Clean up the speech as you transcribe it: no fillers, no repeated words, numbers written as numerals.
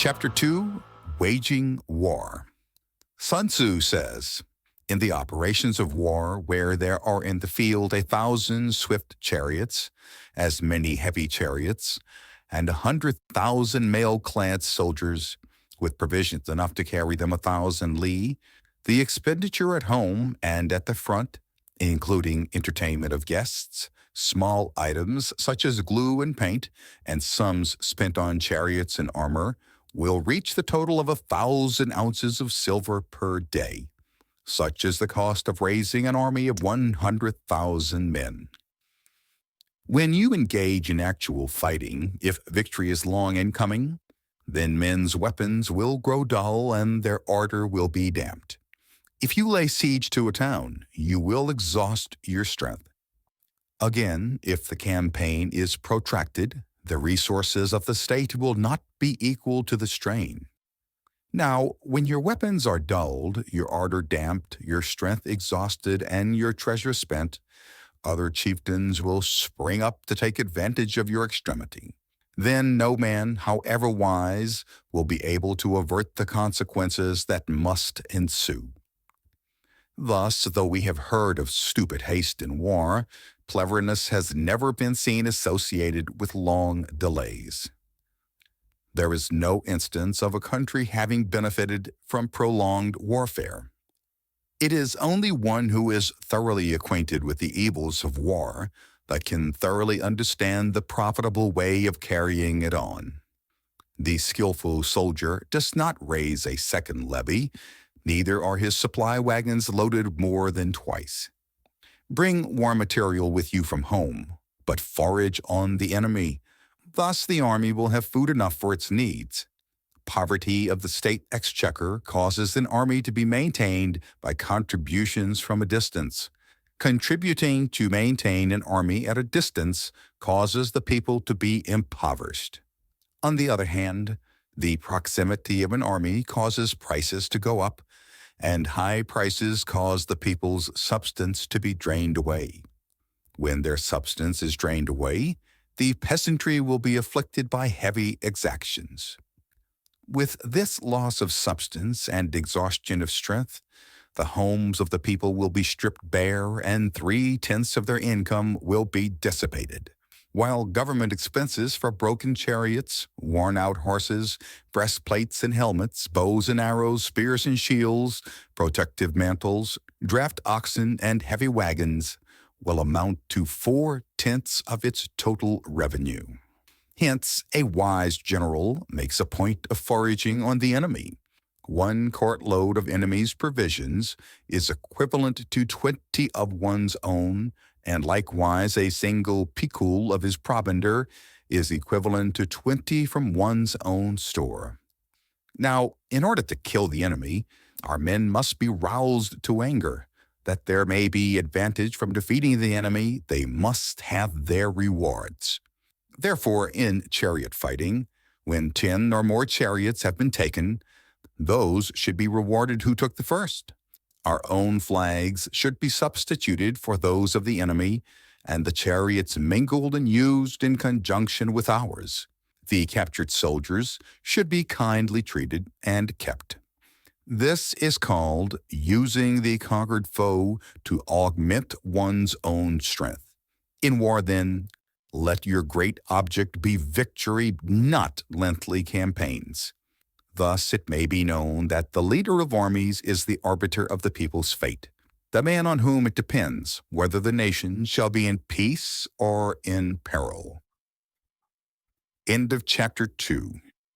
Chapter 2, Waging War. Sun Tzu says, "In the operations of war, where there are in the field 1,000 swift chariots, as many heavy chariots, and 100,000 mail-clad soldiers, with provisions enough to carry them 1,000 li, the expenditure at home and at the front, including entertainment of guests, small items such as glue and paint, and sums spent on chariots and armor, will reach the total of 1,000 ounces of silver per day. Such is the cost of raising an army of 100,000 men." When you engage in actual fighting, if victory is long in coming, then men's weapons will grow dull and their ardor will be damped. If you lay siege to a town, you will exhaust your strength. Again, if the campaign is protracted, the resources of the state will not be equal to the strain. Now, when your weapons are dulled, your ardor damped, your strength exhausted, and your treasure spent, other chieftains will spring up to take advantage of your extremity. Then no man, however wise, will be able to avert the consequences that must ensue. Thus, though we have heard of stupid haste in war, cleverness has never been seen associated with long delays. There is no instance of a country having benefited from prolonged warfare. It is only one who is thoroughly acquainted with the evils of war that can thoroughly understand the profitable way of carrying it on. The skillful soldier does not raise a second levy, neither are his supply wagons loaded more than twice. Bring war material with you from home, but forage on the enemy. Thus the army will have food enough for its needs. Poverty of the state exchequer causes an army to be maintained by contributions from a distance. Contributing to maintain an army at a distance causes the people to be impoverished. On the other hand, the proximity of an army causes prices to go up, and high prices cause the people's substance to be drained away. When their substance is drained away, the peasantry will be afflicted by heavy exactions. With this loss of substance and exhaustion of strength, the homes of the people will be stripped bare and 3/10 of their income will be dissipated, while government expenses for broken chariots, worn-out horses, breastplates and helmets, bows and arrows, spears and shields, protective mantles, draft oxen, and heavy wagons will amount to 4/10 of its total revenue. Hence, a wise general makes a point of foraging on the enemy. 1 cartload of enemy's provisions is equivalent to 20 of one's own, and likewise a single picul of his provender is equivalent to 20 from one's own store. Now, in order to kill the enemy, our men must be roused to anger. That there may be advantage from defeating the enemy, they must have their rewards. Therefore, in chariot fighting, when 10 or more chariots have been taken, those should be rewarded who took the first. Our own flags should be substituted for those of the enemy, and the chariots mingled and used in conjunction with ours. The captured soldiers should be kindly treated and kept. This is called using the conquered foe to augment one's own strength. In war, then, let your great object be victory, not lengthy campaigns. Thus it may be known that the leader of armies is the arbiter of the people's fate, the man on whom it depends whether the nation shall be in peace or in peril. End of Chapter 2.